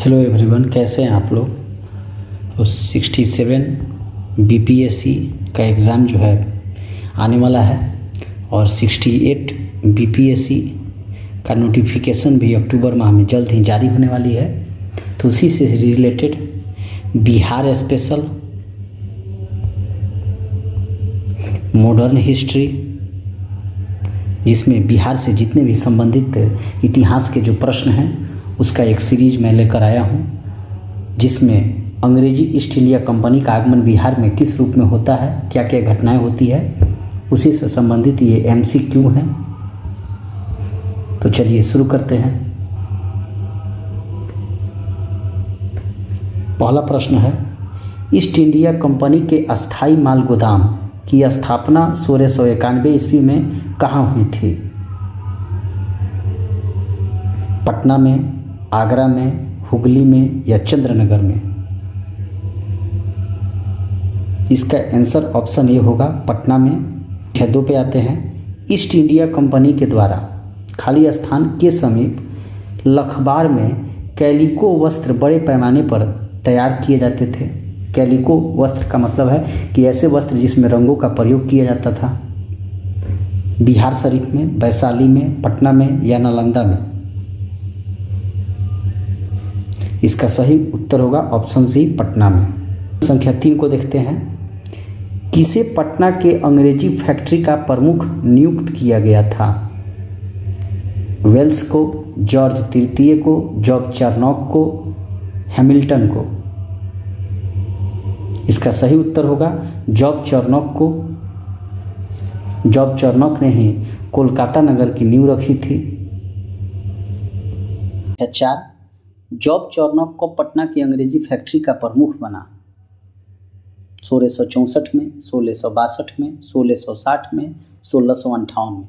Hello everyone, कैसे हैं आप लोग। तो 67 बीपीएससी का एग्ज़ाम जो है आने वाला है और 68 बीपीएससी का नोटिफिकेशन भी अक्टूबर माह में जल्द ही जारी होने वाली है। तो उसी से related Bihar special, modern history, जिसमें बिहार से जितने भी संबंधित इतिहास के जो प्रश्न हैं उसका एक सीरीज मैं लेकर आया हूं, जिसमें अंग्रेजी ईस्ट इंडिया कंपनी का आगमन बिहार में किस रूप में होता है, क्या क्या घटनाएं होती है, उसी से संबंधित ये एमसीक्यू हैं। तो चलिए शुरू करते हैं। पहला प्रश्न है, ईस्ट इंडिया कंपनी के अस्थाई माल गोदाम की स्थापना 1691 ईस्वी में कहाँ हुई थी? पटना में, आगरा में, हुगली में या चंद्रनगर में? इसका आंसर ऑप्शन ए होगा, पटना में। 6 पे आते हैं। ईस्ट इंडिया कंपनी के द्वारा खाली स्थान के समीप लखबार में कैलिको वस्त्र बड़े पैमाने पर तैयार किए जाते थे। कैलिको वस्त्र का मतलब है कि ऐसे वस्त्र जिसमें रंगों का प्रयोग किया जाता था। बिहार शरीफ में, वैशाली में, पटना में या नालंदा में? इसका सही उत्तर होगा ऑप्शन सी, पटना में। संख्या 3 को देखते हैं। किसे पटना के अंग्रेजी फैक्ट्री का प्रमुख नियुक्त किया गया था? वेल्स को, जॉर्ज तृतीय को, जॉब चार्नॉक को, हैमिल्टन को? इसका सही उत्तर होगा जॉब चार्नॉक को। जॉब चार्नॉक ने ही कोलकाता नगर की नींव रखी थी। 4, जॉब चार्नॉक को पटना की अंग्रेजी फैक्ट्री का प्रमुख बना। 1664 में, 1662 में, 1660 में, 1658 में?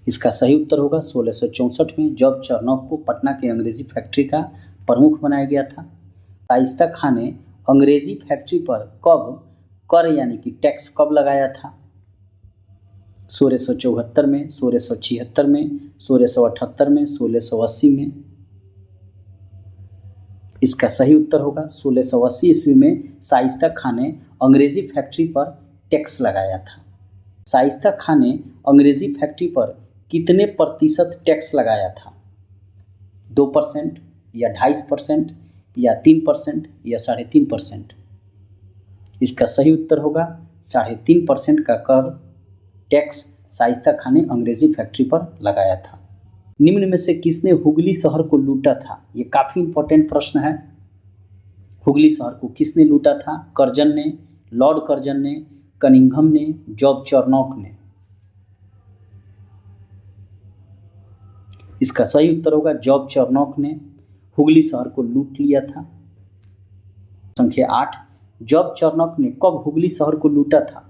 इसका सही उत्तर होगा 1664 में जॉब चार्नॉक को पटना की अंग्रेजी फैक्ट्री का प्रमुख बनाया गया था। शाइस्ता खां ने अंग्रेजी फैक्ट्री पर कब कर यानी कि टैक्स कब लगाया था? 1674 में, 1676 में, 1678 में, 1680 में? इसका सही उत्तर होगा 1680 ईस्वी में शाइस्ता खां ने अंग्रेजी फैक्ट्री पर टैक्स लगाया था। शाइस्ता खां ने अंग्रेजी फैक्ट्री पर कितने प्रतिशत टैक्स लगाया था? 2% या 2.5% या 3% या 3.5%? इसका सही उत्तर होगा 3.5% का कर टैक्स शाइस्ता खां ने अंग्रेजी फैक्ट्री पर लगाया था। निम्न में से किसने हुगली शहर को लूटा था? ये काफ़ी इंपॉर्टेंट प्रश्न है। हुगली शहर को किसने लूटा था? कर्जन ने, लॉर्ड कर्जन ने, कनिंघम ने, जॉब चार्नॉक ने? इसका सही उत्तर होगा जॉब चार्नॉक ने हुगली शहर को लूट लिया था। संख्या 8, जॉब चार्नॉक ने कब हुगली शहर को लूटा था?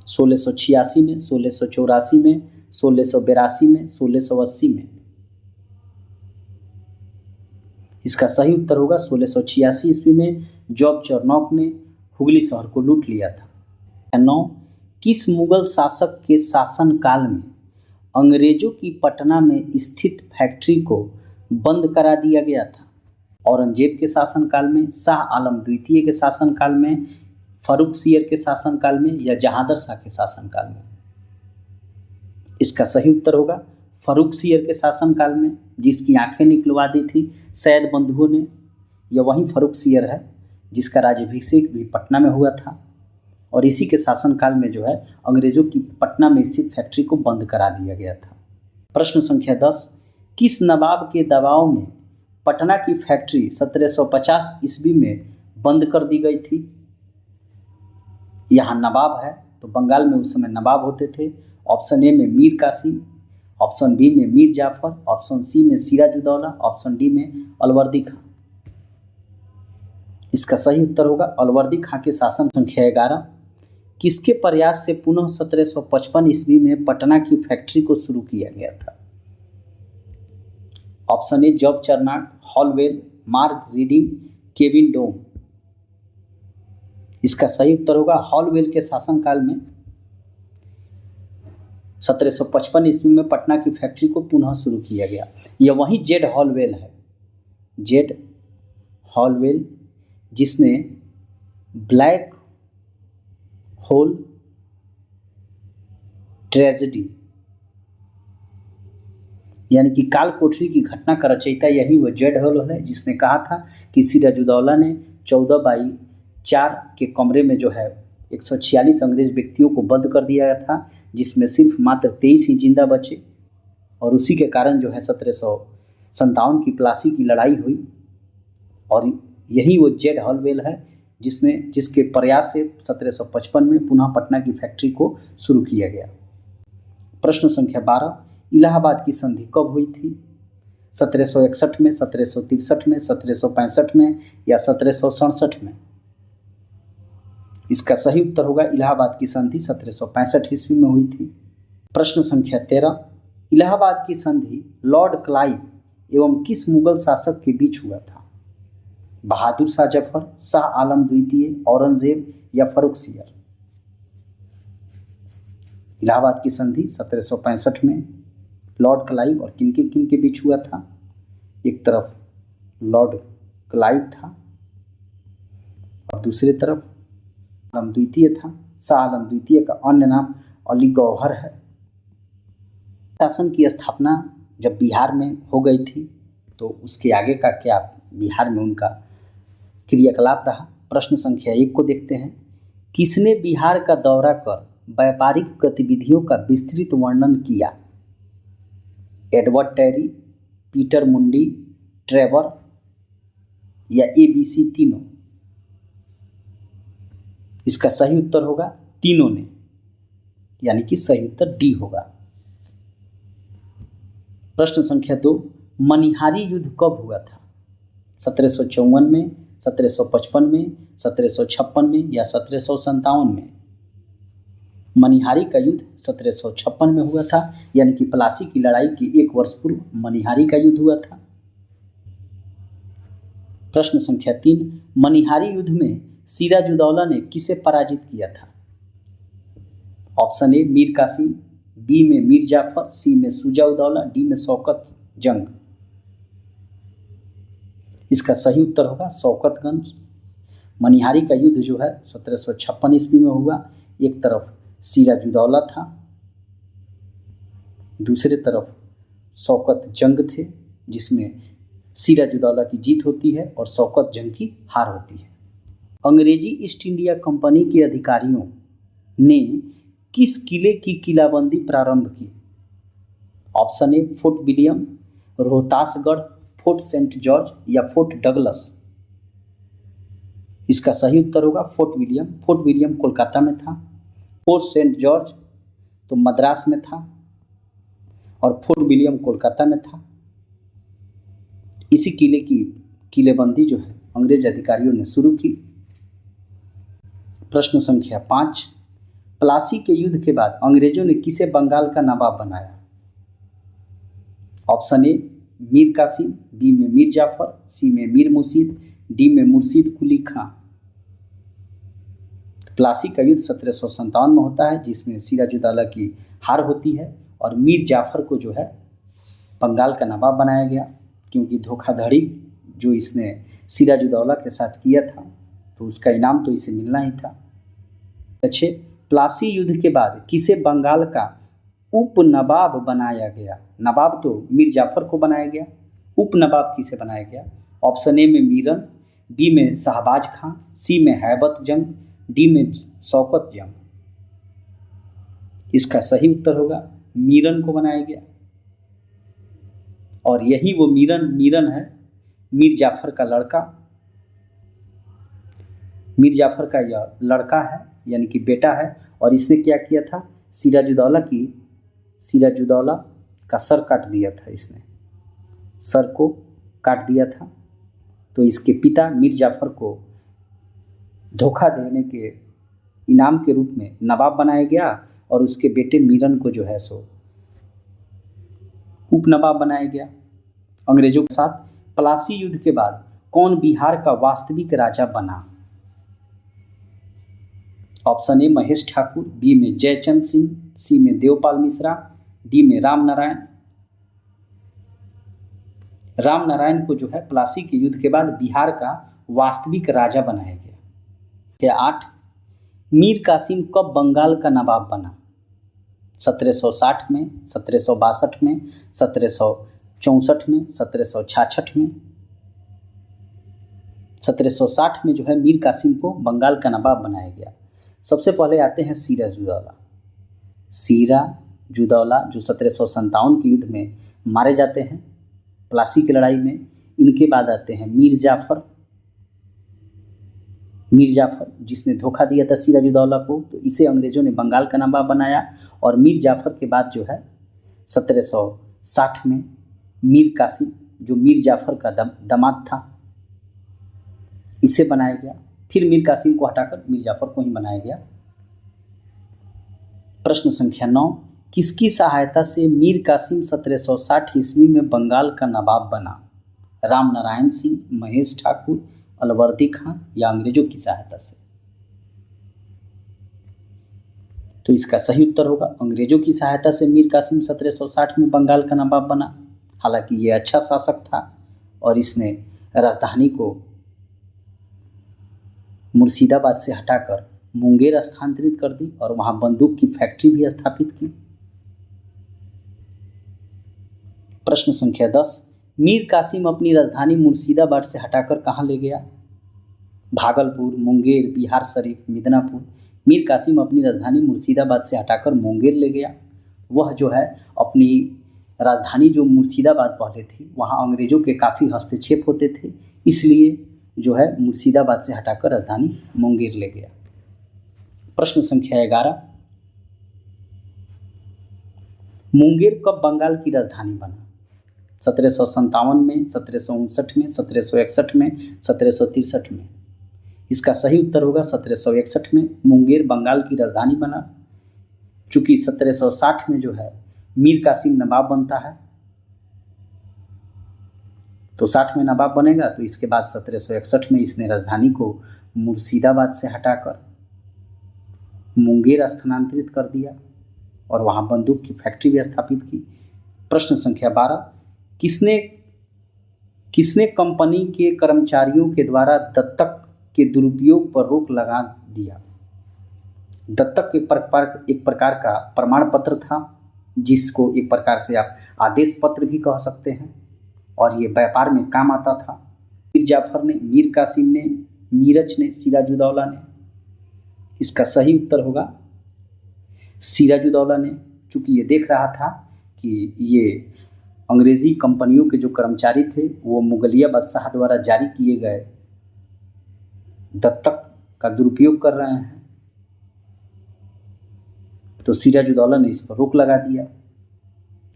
1686 में, 1684 में, 1682 में, 1680 में? इसका सही उत्तर होगा 1686 ईस्वी में जॉब चार्नॉक ने हुगली शहर को लूट लिया था। 9, किस मुगल शासक के शासनकाल में अंग्रेजों की पटना में स्थित फैक्ट्री को बंद करा दिया गया था? औरंगजेब के शासनकाल में, शाह आलम द्वितीय के शासनकाल में, फर्रुख सियर के शासनकाल में या जहांदर शाह के शासनकाल में? इसका सही उत्तर होगा फर्रुख सियर के शासनकाल में, जिसकी आंखें निकलवा दी थी सैयद बंधुओं ने। यह वही फर्रुख सियर है जिसका राज्याभिषेक भी पटना में हुआ था और इसी के शासनकाल में जो है अंग्रेजों की पटना में स्थित फैक्ट्री को बंद करा दिया गया था। प्रश्न संख्या 10, किस नवाब के दबाव में पटना की फैक्ट्री 1750 ईस्वी में बंद कर दी गई थी? यहाँ नवाब है तो बंगाल में उस समय नवाब होते थे। ऑप्शन ए में मीर कासिम, ऑप्शन बी में मीर जाफर, ऑप्शन सी में सिराजुद्दौला, ऑप्शन डी में अलवर्दी खां? इसका सही उत्तर होगा अलवर्दी खां के शासन। संख्या 11, किसके प्रयास से पुनः 1755 ईस्वी में पटना की फैक्ट्री को शुरू किया गया था? Option A Job Charnock, Holwell, Mark Reading, Kevin Dom? इसका सही उत्तर होगा हॉलवेल के शासनकाल में 1755 ईस्वी में पटना की फैक्ट्री को पुनः शुरू किया गया। यह वही जेड हॉलवेल है, जेड हॉलवेल, जिसने ब्लैक होल ट्रेजेडी यानी कि काल कोठरी की घटना का रचयिता यही वो जेड हॉलवेल है, जिसने कहा था कि सिराजुद्दौला ने 14/4 के कमरे में जो है 146 अंग्रेज व्यक्तियों को बंद कर दिया गया था, जिसमें सिर्फ मात्र 23 ही जिंदा बचे। और उसी के कारण जो है 1757 की प्लासी की लड़ाई हुई। और यही वो जेड हॉलवेल है जिसके प्रयास से 1755 में पुनः पटना की फैक्ट्री को शुरू किया गया। प्रश्न संख्या 12, इलाहाबाद की संधि कब हुई थी? 1761 में, 1763 में, 1765 में या 1767 में? इसका सही उत्तर होगा इलाहाबाद की संधि 1765 ईस्वी में हुई थी। प्रश्न संख्या 13, इलाहाबाद की संधि लॉर्ड क्लाइव एवं किस मुगल शासक के बीच हुआ था? बहादुर शाह जफर, शाह आलम द्वितीय, औरंगजेब या फर्रुखसियर? इलाहाबाद की संधि 1765 में लॉर्ड क्लाइव और किन के बीच हुआ था? एक तरफ लॉर्ड क्लाइव था और दूसरी तरफ आलम द्वितीय था। शाह आलम द्वितीय का अन्य नाम अली गौहर है। शासन की स्थापना जब बिहार में हो गई थी तो उसके आगे का क्या बिहार में उनका क्रियाकलाप रहा? प्रश्न संख्या 1 को देखते हैं। किसने बिहार का दौरा कर व्यापारिक गतिविधियों का विस्तृत वर्णन किया? एडवर्ड टेरी, पीटर मुंडी, ट्रेवर या ABC तीनों? इसका सही उत्तर होगा तीनों ने, यानी कि सही उत्तर डी होगा। प्रश्न संख्या 2, मनिहारी युद्ध कब हुआ था? 1754 में, 1755 में, 1756 में या 1757 में? मनिहारी का युद्ध 1756 में हुआ था, यानी कि प्लासी की लड़ाई के 1 वर्ष पूर्व मनिहारी का युद्ध हुआ था। प्रश्न संख्या 3, मनिहारी युद्ध में सिराजुद्दौला ने किसे पराजित किया था? Option A Mir Kasim, B में मीर जाफर, सी में शुजा-उद-दौला, डी में शौकत जंग? इसका सही उत्तर होगा शौकतगंज। मनिहारी का युद्ध जो है 1756 ईस्वी में हुआ। एक तरफ सिराजुद्दौला था, दूसरे तरफ शौकत जंग थे, जिसमें सिराजुद्दौला की जीत होती है और शौकत जंग की हार होती है। अंग्रेजी ईस्ट इंडिया कंपनी के अधिकारियों ने किस किले की किलाबंदी प्रारंभ की? Option A fort William, Rohtasgarh, fort saint George या फोर्ट डगलस? इसका सही उत्तर होगा fort William. Fort William Kolkata में था, फोर्ट सेंट जॉर्ज तो मद्रास में था और फोर्ट विलियम कोलकाता में था। इसी किले की किलेबंदी जो है अंग्रेज अधिकारियों ने शुरू की। प्रश्न संख्या 5, प्लासी के युद्ध के बाद अंग्रेजों ने किसे बंगाल का नवाब बनाया? Option A Mir Kasim, B में मीर जाफर, सी में मीर मुर्शीद, डी में मुर्शीद कुली खां? प्लासी का युद्ध 1757 में होता है, जिसमें सिराजुद्दौला की हार होती है और मीर जाफर को जो है बंगाल का नवाब बनाया गया, क्योंकि धोखाधड़ी जो इसने सिराजुद्दौला के साथ किया था तो उसका इनाम तो इसे मिलना ही था। अच्छे, प्लासी युद्ध के बाद किसे बंगाल का उप नवाब बनाया गया? नवाब तो मीर जाफर को बनाया गया, उप नवाब किसे बनाया गया? ऑप्शन ए में मीरन, बी में शहबाज खां, सी में हैबत जंग, डी में शौकत जंग? इसका सही उत्तर होगा मीरन को बनाया गया। और यही वो मीरन है, मीर जाफर का लड़का। मीर जाफर का यह लड़का है, यानी कि बेटा है, और इसने क्या किया था? सिराजुद्दौला का सर काट दिया था। इसने सर को काट दिया था, तो इसके पिता मीर जाफर को धोखा देने के इनाम के रूप में नवाब बनाया गया और उसके बेटे मीरन को जो है सो उप नवाब बनाया गया अंग्रेजों के साथ। प्लासी युद्ध के बाद कौन बिहार का वास्तविक राजा बना? Option A Mahesh Thakur, B में जयचंद सिंह, सी में देवपाल मिश्रा, डी में राम नारायण। राम नारायण को जो है प्लासी के युद्ध के बाद बिहार का वास्तविक राजा बनाया गया। क्या 8, मीर कासिम कब बंगाल का नवाब बना? 1760 में, 1762 में, 1764 में, 1766 में। 1760 में जो है मीर कासिम को बंगाल का नवाब बनाया गया। सबसे पहले आते हैं सिराजुद्दौला। सिराजुद्दौला जो 1757 के युद्ध में मारे जाते हैं प्लासी की लड़ाई में। इनके बाद आते हैं मीर जाफर जिसने धोखा दिया था सिराजुद्दौला को, तो इसे अंग्रेजों ने बंगाल का नवाब बनाया। और मीर जाफर के बाद जो है 1760 में मीर कासिम जो मीर जाफर का दामाद था इसे बनाया गया। फिर मीर कासिम को हटाकर मीर जाफर को ही बनाया गया। प्रश्न संख्या 9, किसकी सहायता से मीर कासिम 1760 ईस्वी में बंगाल का नवाब बना? राम नारायण सिंह, महेश ठाकुर, अलवर्दी खान या अंग्रेजों की सहायता से? तो इसका सही उत्तर होगा अंग्रेजों की सहायता से मीर कासिम 1760 में बंगाल का नवाब बना। हालांकि ये अच्छा शासक था और इसने राजधानी को मुर्शिदाबाद से हटाकर मुंगेर स्थानांतरित कर दी और वहां बंदूक की फैक्ट्री भी स्थापित की। प्रश्न संख्या 10, मीर कासिम अपनी राजधानी मुर्शिदाबाद से हटाकर कहां ले गया? भागलपुर, मुंगेर, बिहार शरीफ, मिदनापुर। मीर कासिम अपनी राजधानी मुर्शिदाबाद से हटाकर मुंगेर ले गया। वह जो है अपनी राजधानी जो मुर्शिदाबाद पहले थी वहाँ अंग्रेजों के काफ़ी हस्तक्षेप होते थे, इसलिए जो है मुर्शिदाबाद से हटाकर राजधानी मुंगेर ले गया। प्रश्न संख्या 11, मुंगेर कब बंगाल की राजधानी बना? 1757 में, 1759 में, 1761 में, 1763 में। इसका सही उत्तर होगा 1761 में मुंगेर बंगाल की राजधानी बना। चूंकि 1760 में जो है मीर कासिम नवाब बनता है, तो 60 में नवाब बनेगा, तो इसके बाद 1761 में इसने राजधानी को मुर्शिदाबाद से हटाकर मुंगेर स्थानांतरित कर दिया और वहां बंदूक की फैक्ट्री भी स्थापित की। प्रश्न संख्या 12, किसने कंपनी के कर्मचारियों के द्वारा दत्तक के दुरुपयोग पर रोक लगा दिया? दत्तक एक प्रकार का प्रमाण पत्र था, जिसको एक प्रकार से आप आदेश पत्र भी कह सकते हैं, और ये व्यापार में काम आता था। मीर जाफर ने, मीर कासिम ने, मीरच ने, सिराजुद्दौला ने। इसका सही उत्तर होगा सिराजुद्दौला ने, चूंकि ये देख रहा था कि ये अंग्रेजी कंपनियों के जो कर्मचारी थे वो मुगलिया बादशाह द्वारा जारी किए गए दत्तक का दुरुपयोग कर रहे हैं, तो सिराजुद्दौला ने इस पर रोक लगा दिया।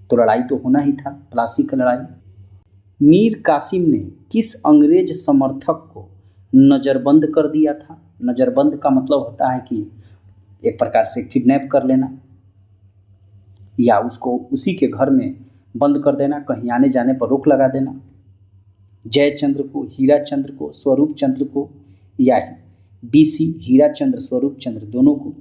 तो लड़ाई तो होना ही था, प्लासी की लड़ाई। मीर कासिम ने किस अंग्रेज समर्थक को नज़रबंद कर दिया था? नज़रबंद का मतलब होता है कि एक प्रकार से किडनैप कर लेना या उसको उसी के घर में बंद कर देना, कहीं आने जाने पर रोक लगा देना। जयचंद्र को, हीरा चंद्र को, स्वरूप चंद्र को या बीसी हीरा चंद्र स्वरूप चंद्र दोनों को?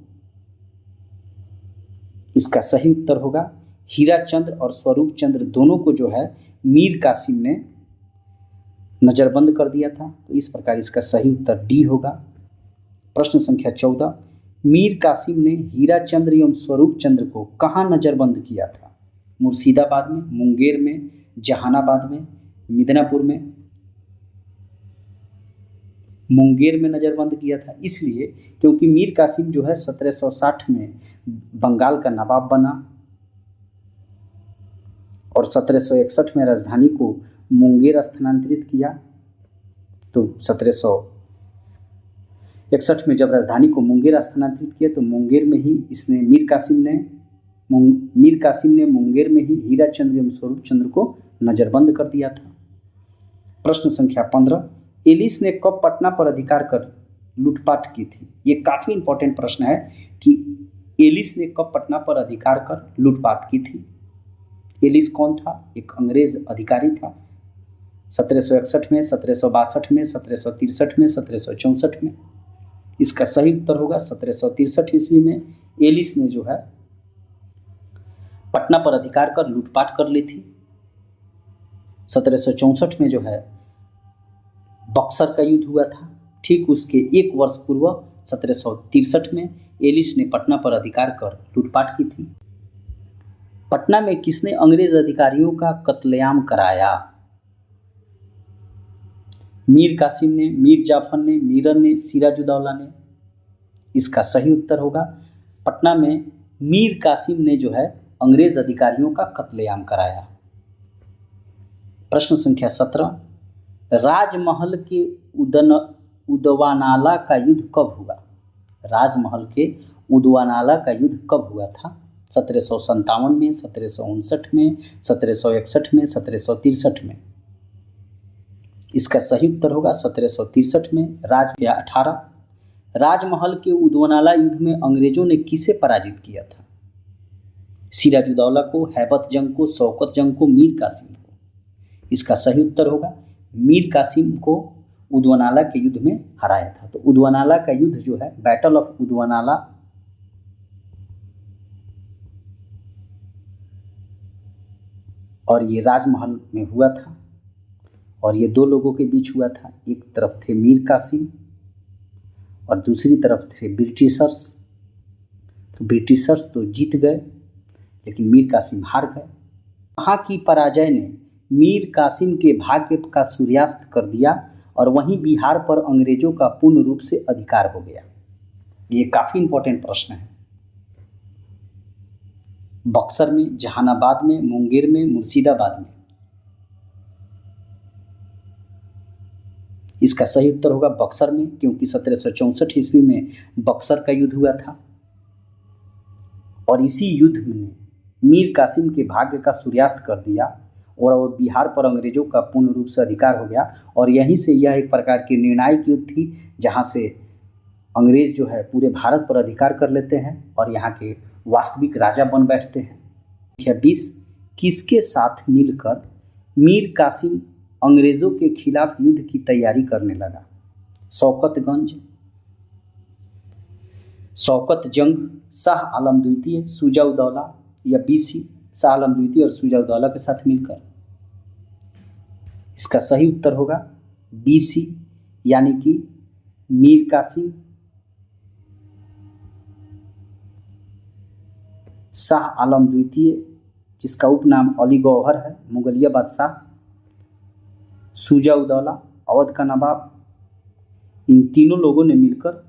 इसका सही उत्तर होगा हीरा चंद्र और स्वरूप चंद्र दोनों को जो है मीर कासिम ने नज़रबंद कर दिया था। तो इस प्रकार इसका सही उत्तर डी होगा। प्रश्न संख्या 14, मीर कासिम ने हीरा चंद्र एवं स्वरूप चंद्र को कहाँ नज़रबंद किया था? मुर्शिदाबाद में, मुंगेर में, जहानाबाद में, मिदनापुर में? मुंगेर में नज़रबंद किया था, इसलिए क्योंकि मीर कासिम जो है 1760 में बंगाल का नवाब बना और 1761 में राजधानी को मुंगेर स्थानांतरित किया। तो 1761 में जब राजधानी को मुंगेर स्थानांतरित किया तो मुंगेर में ही इसने मीर कासिम ने मुंगेर में ही हीरा चंद्र एवं स्वरूप चंद्र को नज़रबंद कर दिया था। प्रश्न संख्या 15, एलिस ने कब पटना पर अधिकार कर लूटपाट की थी? ये काफ़ी इंपॉर्टेंट प्रश्न है कि एलिस ने कब पटना पर अधिकार कर लूटपाट की थी। एलिस कौन था? एक अंग्रेज अधिकारी था। 1761 में, 1762 में, 1763 में, 1764 में। इसका सही उत्तर होगा 1763 ईस्वी में एलिस ने जो है पटना पर अधिकार कर लूटपाट कर ली थी। 1764 में जो है बक्सर का युद्ध हुआ था। ठीक उसके एक वर्ष पूर्व 1763 में एलिस ने पटना पर अधिकार कर लूटपाट की थी। पटना में किसने अंग्रेज अधिकारियों का कत्लेआम कराया? मीर कासिम ने, मीर जाफर ने, मीर ने, सिराजुद्दौला ने। इसका सही उत्तर होगा पटना में मीर कासिम ने जो है अंग्रेज अधिकारियों का कत्लेआम कराया। प्रश्न संख्या 17, राजमहल के उदवानाला का युद्ध कब हुआ? राजमहल के उदवानाला का युद्ध कब हुआ था? 1757 में, 1759 में, 1761 में, 1763 में। इसका सही उत्तर होगा 1763 में। 18, राजमहल के उदवानाला युद्ध में अंग्रेजों ने किसे पराजित किया था? सिराजुद्दौला को, हैबत जंग को, शौकत जंग को, मीर कासिम को। इसका सही उत्तर होगा मीर कासिम को उदवानाला के युद्ध में हराया था। तो उदवानाला का युद्ध जो है, बैटल ऑफ उदवानाला, और ये राजमहल में हुआ था और ये दो लोगों के बीच हुआ था। एक तरफ थे मीर कासिम और दूसरी तरफ थे ब्रिटिशर्स। तो ब्रिटिशर्स तो जीत गए लेकिन मीर कासिम हार गए। वहाँ की पराजय ने मीर कासिम के भाग्य का सूर्यास्त कर दिया और वहीं बिहार पर अंग्रेजों का पूर्ण रूप से अधिकार हो गया। ये काफ़ी इंपॉर्टेंट प्रश्न है। बक्सर में, जहानाबाद में, मुंगेर में, मुर्शिदाबाद में। इसका सही उत्तर होगा बक्सर में, क्योंकि 1764 ईस्वी में बक्सर का युद्ध हुआ था और इसी युद्ध में मीर कासिम के भाग्य का सूर्यास्त कर दिया और वो बिहार पर अंग्रेजों का पूर्ण रूप से अधिकार हो गया। और यहीं से यह एक प्रकार की निर्णायक युद्ध थी जहां से अंग्रेज जो है पूरे भारत पर अधिकार कर लेते हैं और यहाँ के वास्तविक राजा बन बैठते हैं। 20, किसके साथ मिलकर मीर कासिम अंग्रेजों के खिलाफ युद्ध की तैयारी करने लगा? शौकत जंग, शाह आलम द्वितीय, शुजा-उद-दौला, या BC शाह आलम द्वितीय और शुजा-उद-दौला के साथ मिलकर। इसका सही उत्तर होगा BC यानी कि मीर कासिम शाह आलम द्वितीय, जिसका उपनाम अली गौहर है, मुगलिया बादशाह, शुजा-उद-दौला अवध का नवाब, इन तीनों लोगों ने मिलकर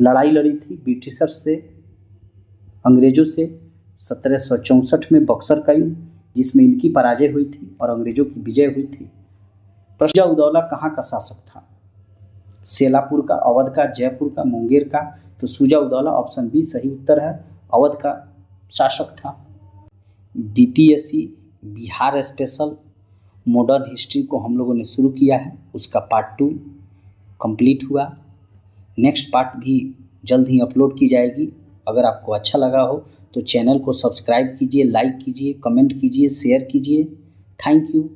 लड़ाई लड़ी थी ब्रिटिशर्स से, अंग्रेजों से 1764 में बक्सर का युद्ध, जिसमें इनकी पराजय हुई थी और अंग्रेजों की विजय हुई थी। शुजा-उद-दौला कहाँ का शासक था? सेलापुर का, अवध का, जयपुर का, मुंगेर का। तो शुजा-उद-दौला ऑप्शन बी सही उत्तर है, अवध का शासक था। BPSC Bihar special modern history को हम लोगों ने शुरू किया है, उसका पार्ट 2 कंप्लीट हुआ। नेक्स्ट पार्ट भी जल्द ही अपलोड की जाएगी। अगर आपको अच्छा लगा हो तो चैनल को सब्सक्राइब कीजिए, लाइक कीजिए, कमेंट कीजिए, शेयर कीजिए। Thank you.